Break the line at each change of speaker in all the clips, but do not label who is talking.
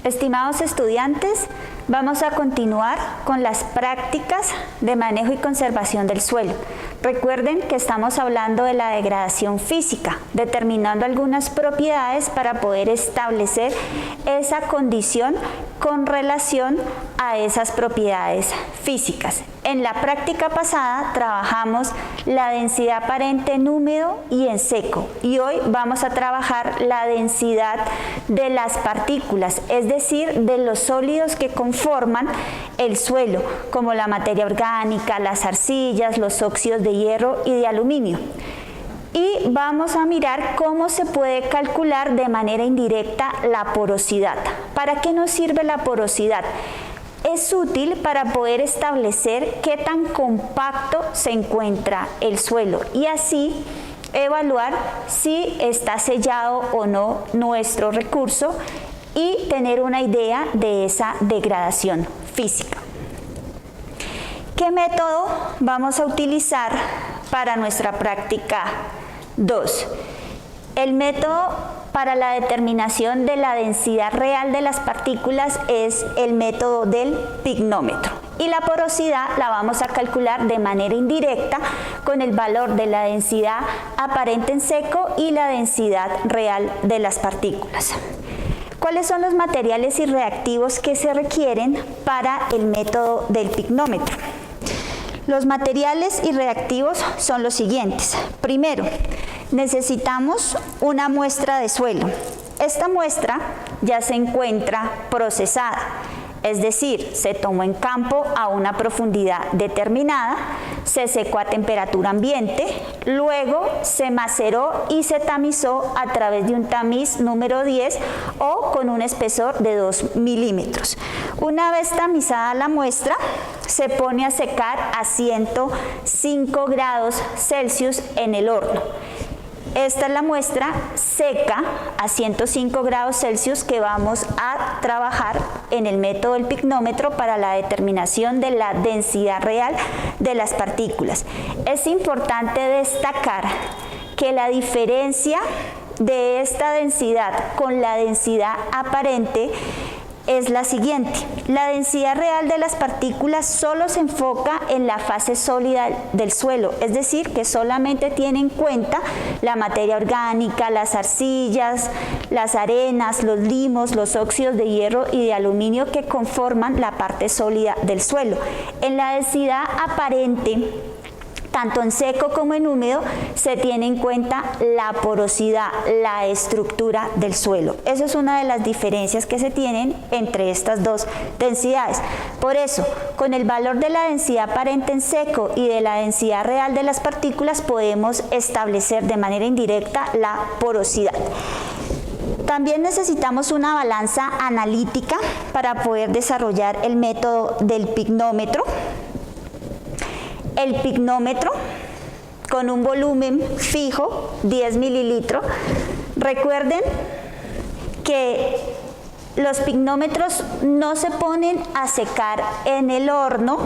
Estimados estudiantes, vamos a continuar con las prácticas de manejo y conservación del suelo. Recuerden que estamos hablando de la degradación física, determinando algunas propiedades para poder establecer esa condición con relación a esas propiedades físicas. En la práctica pasada trabajamos la densidad aparente en húmedo y en seco, y hoy vamos a trabajar la densidad de las partículas, es decir, de los sólidos que conforman el suelo, como la materia orgánica, las arcillas, los óxidos de hierro y de aluminio. Y vamos a mirar cómo se puede calcular de manera indirecta la porosidad. ¿Para qué nos sirve la porosidad? Es útil para poder establecer qué tan compacto se encuentra el suelo y así evaluar si está sellado o no nuestro recurso y tener una idea de esa degradación física. ¿Qué método vamos a utilizar para nuestra práctica 2? El método para la determinación de la densidad real de las partículas es el método del pignómetro. Y la porosidad la vamos a calcular de manera indirecta con el valor de la densidad aparente en seco y la densidad real de las partículas. ¿Cuáles son los materiales y reactivos que se requieren para el método del pignómetro? Los materiales y reactivos son los siguientes. Primero, necesitamos una muestra de suelo. Esta muestra ya se encuentra procesada, es decir, se tomó en campo a una profundidad determinada, se secó a temperatura ambiente, luego se maceró y se tamizó a través de un tamiz número 10 o con un espesor de 2 milímetros. Una vez tamizada la muestra, se pone a secar a 105 grados Celsius en el horno. Esta es la muestra seca a 105 grados Celsius que vamos a trabajar en el método del pignómetro para la determinación de la densidad real de las partículas. Es importante destacar que la diferencia de esta densidad con la densidad aparente es la siguiente. La densidad real de las partículas solo se enfoca en la fase sólida del suelo, es decir, que solamente tiene en cuenta la materia orgánica, las arcillas, las arenas, los limos, los óxidos de hierro y de aluminio que conforman la parte sólida del suelo. En la densidad aparente, tanto en seco como en húmedo, se tiene en cuenta la porosidad, la estructura del suelo. Esa es una de las diferencias que se tienen entre estas dos densidades. Por eso, con el valor de la densidad aparente en seco y de la densidad real de las partículas, podemos establecer de manera indirecta la porosidad. También necesitamos una balanza analítica para poder desarrollar el método del pignómetro. El pignómetro con un volumen fijo, 10 mililitros. Recuerden que los pignómetros no se ponen a secar en el horno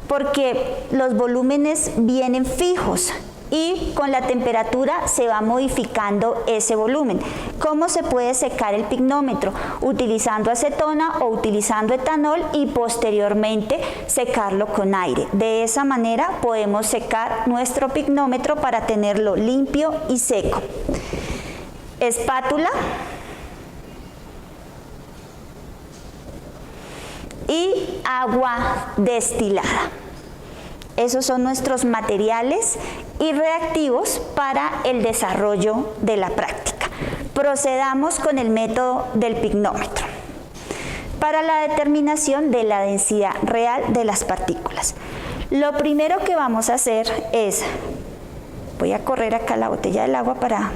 porque los volúmenes vienen fijos y con la temperatura se va modificando ese volumen. ¿Cómo se puede secar el pignómetro? Utilizando acetona o utilizando etanol y posteriormente secarlo con aire. De esa manera podemos secar nuestro pignómetro para tenerlo limpio y seco. Espátula y agua destilada. Esos son nuestros materiales y reactivos para el desarrollo de la práctica. Procedamos con el método del pignómetro para la determinación de la densidad real de las partículas. Lo primero que vamos a hacer es, voy a correr acá la botella del agua para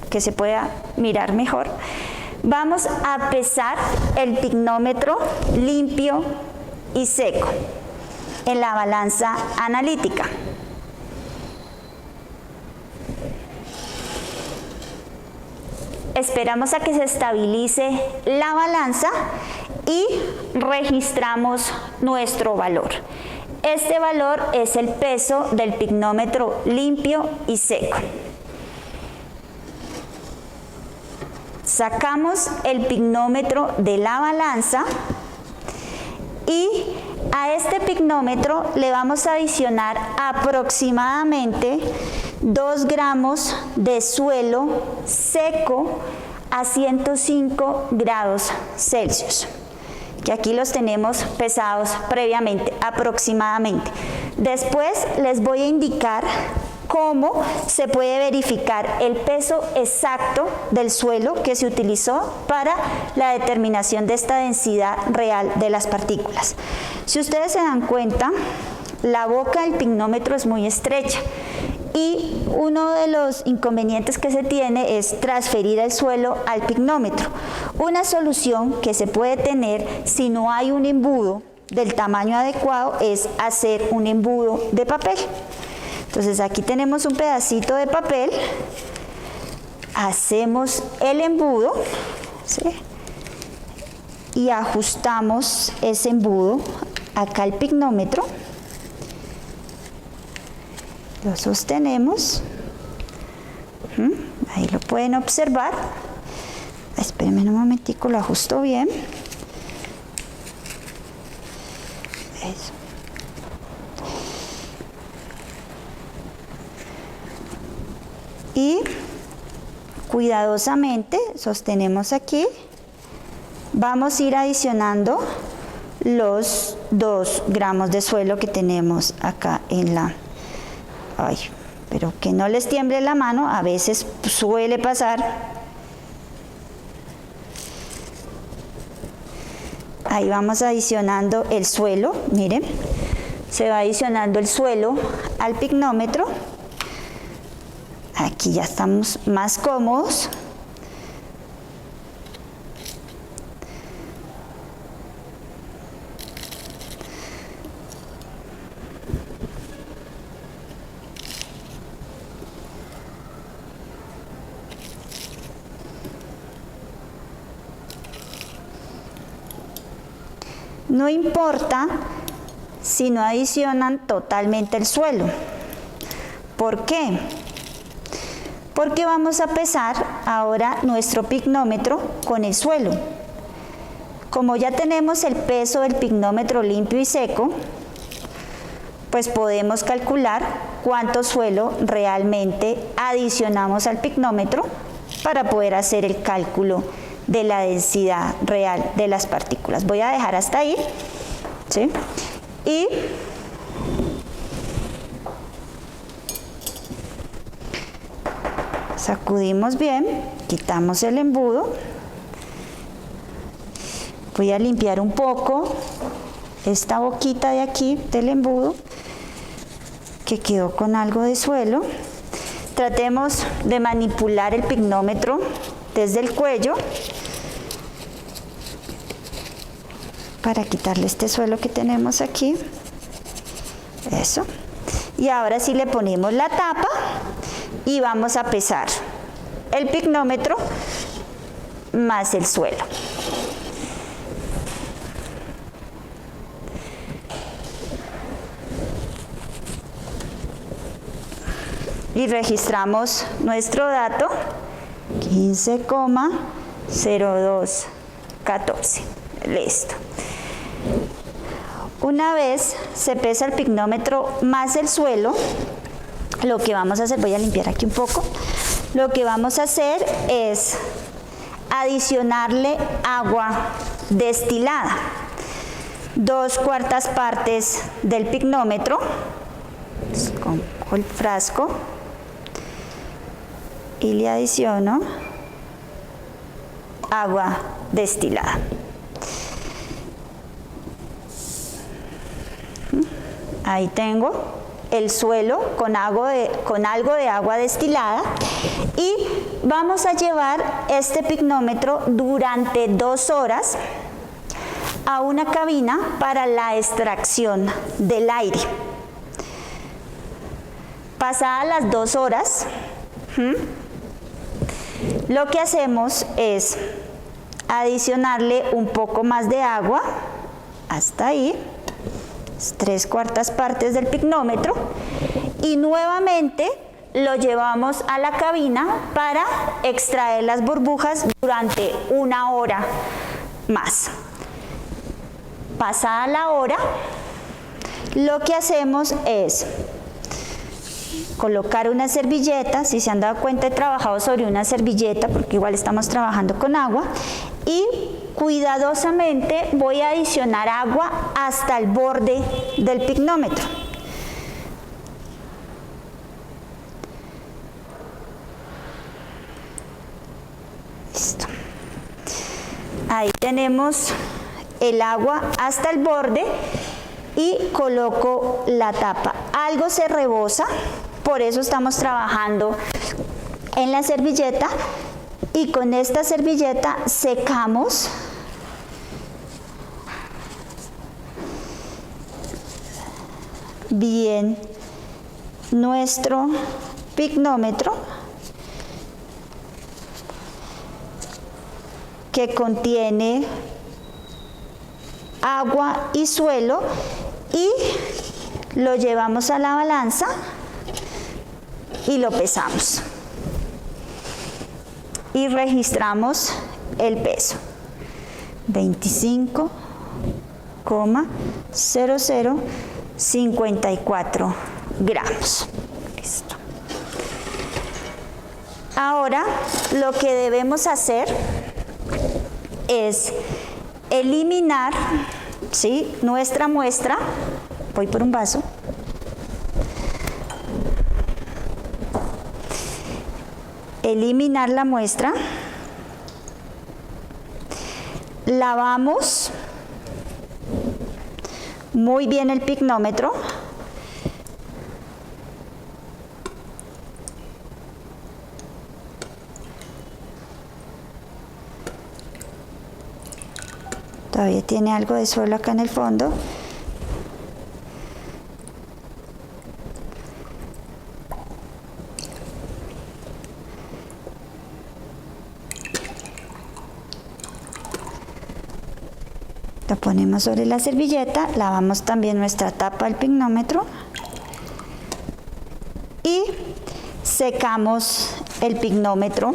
que se pueda mirar mejor. Vamos a pesar el pignómetro limpio y seco en la balanza analítica. Esperamos a que se estabilice la balanza y registramos nuestro valor. Este valor es el peso del pignómetro limpio y seco. Sacamos el pignómetro de la balanza y a este pignómetro le vamos a adicionar aproximadamente 2 gramos de suelo seco a 105 grados Celsius, que aquí los tenemos pesados previamente, aproximadamente. Después les voy a indicar cómo se puede verificar el peso exacto del suelo que se utilizó para la determinación de esta densidad real de las partículas. Si ustedes se dan cuenta, la boca del pignómetro es muy estrecha y uno de los inconvenientes que se tiene es transferir el suelo al pignómetro. Una solución que se puede tener si no hay un embudo del tamaño adecuado es hacer un embudo de papel. Entonces aquí tenemos un pedacito de papel, hacemos el embudo, ¿sí?, y ajustamos ese embudo acá al pignómetro, lo sostenemos, ahí lo pueden observar. Espérenme un momentico, lo ajusto bien. Eso. Y cuidadosamente sostenemos aquí. Vamos a ir adicionando los 2 gramos de suelo que tenemos acá en la... Ay, pero que no les tiemble la mano, a veces suele pasar. Ahí vamos adicionando el suelo, miren, se va adicionando el suelo al pignómetro. Aquí ya estamos más cómodos. No importa si no adicionan totalmente el suelo. ¿Por qué? Porque vamos a pesar ahora nuestro pignómetro con el suelo. Como ya tenemos el peso del pignómetro limpio y seco, pues podemos calcular cuánto suelo realmente adicionamos al pignómetro para poder hacer el cálculo de la densidad real de las partículas. Voy a dejar hasta ahí, ¿sí? Y sacudimos bien, quitamos el embudo. Voy a limpiar un poco esta boquita de aquí del embudo que quedó con algo de suelo. Tratemos de manipular el pignómetro desde el cuello para quitarle este suelo que tenemos aquí. Eso. Y ahora sí le ponemos la tapa y vamos a pesar el pignómetro más el suelo. Y registramos nuestro dato, 15,0214. Listo. Una vez se pesa el pignómetro más el suelo, lo que vamos a hacer, voy a limpiar aquí un poco, lo que vamos a hacer es adicionarle agua destilada, 2/4 partes del pignómetro, con el frasco, y le adiciono agua destilada. Ahí tengo el suelo con algo de agua destilada y vamos a llevar este pignómetro durante 2 horas a una cabina para la extracción del aire. Pasadas las 2 horas, lo que hacemos es adicionarle un poco más de agua, hasta ahí, 3/4 partes del pignómetro, y nuevamente lo llevamos a la cabina para extraer las burbujas durante 1 hora más. Pasada la hora, lo que hacemos es colocar una servilleta. Si se han dado cuenta, he trabajado sobre una servilleta porque igual estamos trabajando con agua, y cuidadosamente voy a adicionar agua hasta el borde del picnómetro. Listo. Ahí tenemos el agua hasta el borde y coloco la tapa. Algo se rebosa, por eso estamos trabajando en la servilleta, y con esta servilleta secamos bien nuestro picnómetro, que contiene agua y suelo, y lo llevamos a la balanza y lo pesamos y registramos el peso: 25,0054 gramos. Listo. Ahora lo que debemos hacer es eliminar, ¿sí?, nuestra muestra. Voy por un vaso. Eliminar la muestra. Lavamos muy bien el picnómetro. Todavía tiene algo de suelo acá en el fondo. Lo ponemos sobre la servilleta, lavamos también nuestra tapa del picnómetro y secamos el picnómetro.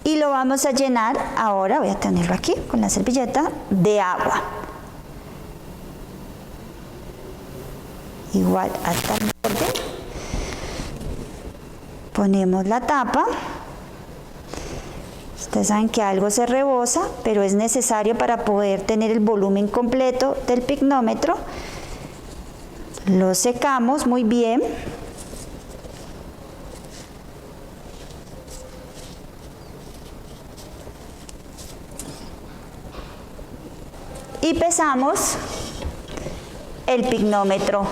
Y lo vamos a llenar, ahora voy a tenerlo aquí con la servilleta, de agua. Igual hasta el borde. Ponemos la tapa. Ustedes saben que algo se rebosa, pero es necesario para poder tener el volumen completo del picnómetro. Lo secamos muy bien. Y pesamos el picnómetro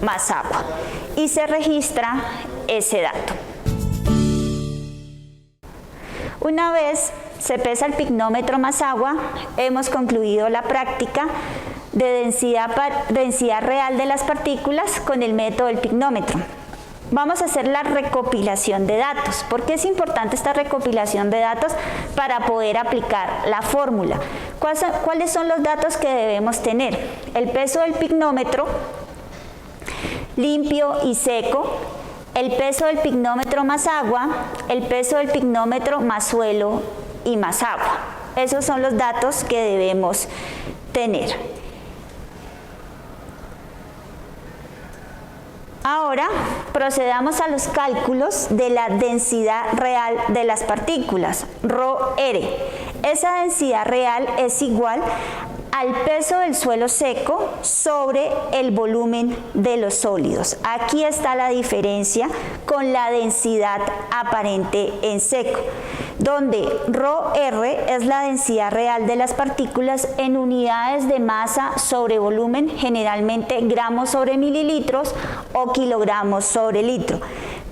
más agua y se registra ese dato. Una vez se pesa el picnómetro más agua, hemos concluido la práctica de densidad real de las partículas con el método del picnómetro. Vamos a hacer la recopilación de datos. ¿Por qué es importante esta recopilación de datos? Para poder aplicar la fórmula. ¿Cuáles son los datos que debemos tener? El peso del picnómetro limpio y seco, el peso del picnómetro más agua, el peso del picnómetro más suelo y más agua. Esos son los datos que debemos tener. Ahora procedamos a los cálculos de la densidad real de las partículas, ρr. Esa densidad real es igual al peso del suelo seco sobre el volumen de los sólidos. Aquí está la diferencia con la densidad aparente en seco, donde ρr es la densidad real de las partículas en unidades de masa sobre volumen, generalmente gramos sobre mililitros o kilogramos sobre litro.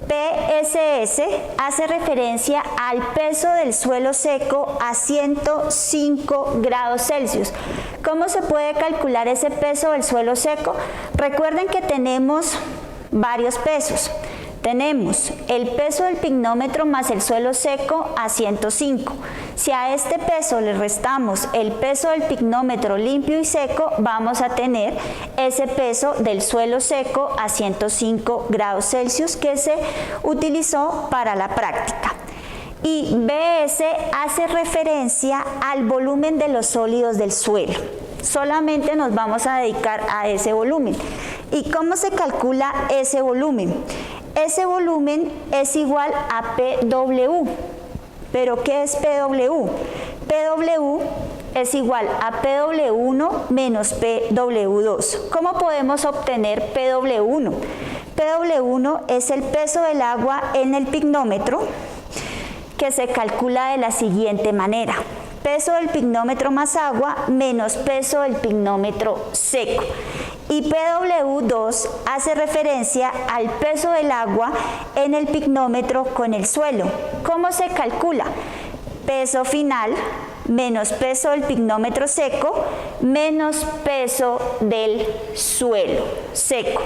PSS hace referencia al peso del suelo seco a 105 grados Celsius. ¿Cómo se puede calcular ese peso del suelo seco? Recuerden que tenemos varios pesos. Tenemos el peso del picnómetro más el suelo seco a 105. Si a este peso le restamos el peso del pignómetro limpio y seco, vamos a tener ese peso del suelo seco a 105 grados Celsius que se utilizó para la práctica. Y BS hace referencia al volumen de los sólidos del suelo. Solamente nos vamos a dedicar a ese volumen. ¿Y cómo se calcula ese volumen? Ese volumen es igual a PW. ¿Pero qué es PW? PW es igual a PW1 menos PW2. ¿Cómo podemos obtener PW1? PW1 es el peso del agua en el pignómetro, que se calcula de la siguiente manera: peso del pignómetro más agua menos peso del pignómetro seco. Y PW2 hace referencia al peso del agua en el pignómetro con el suelo. ¿Cómo se calcula? Peso final menos peso del pignómetro seco menos peso del suelo seco.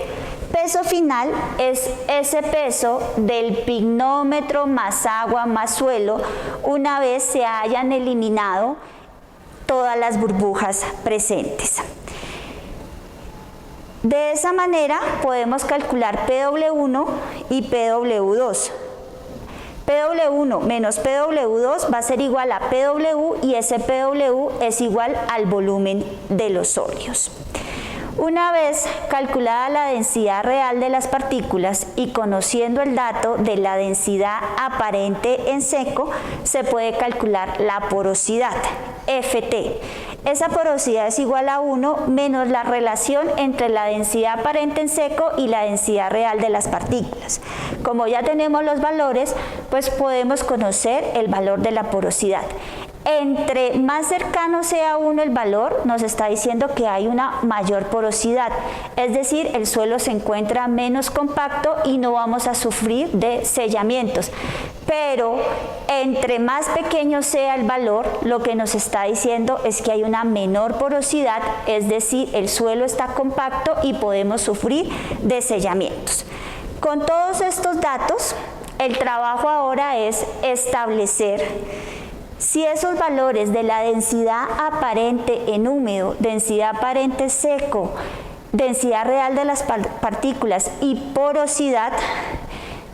Peso final es ese peso del pignómetro más agua más suelo una vez se hayan eliminado todas las burbujas presentes. De esa manera podemos calcular PW1 y PW2. PW1 menos PW2 va a ser igual a PW y ese PW es igual al volumen de los sólidos. Una vez calculada la densidad real de las partículas y conociendo el dato de la densidad aparente en seco, se puede calcular la porosidad, FT. Esa porosidad es igual a 1 menos la relación entre la densidad aparente en seco y la densidad real de las partículas. Como ya tenemos los valores, pues podemos conocer el valor de la porosidad. Entre más cercano sea uno el valor, nos está diciendo que hay una mayor porosidad, es decir, el suelo se encuentra menos compacto y no vamos a sufrir de sellamientos. Pero entre más pequeño sea el valor, lo que nos está diciendo es que hay una menor porosidad, es decir, el suelo está compacto y podemos sufrir de sellamientos. Con todos estos datos, el trabajo ahora es establecer si esos valores de la densidad aparente en húmedo, densidad aparente seco, densidad real de las partículas y porosidad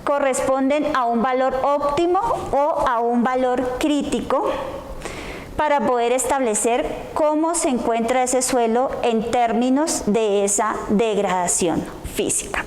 corresponden a un valor óptimo o a un valor crítico para poder establecer cómo se encuentra ese suelo en términos de esa degradación física.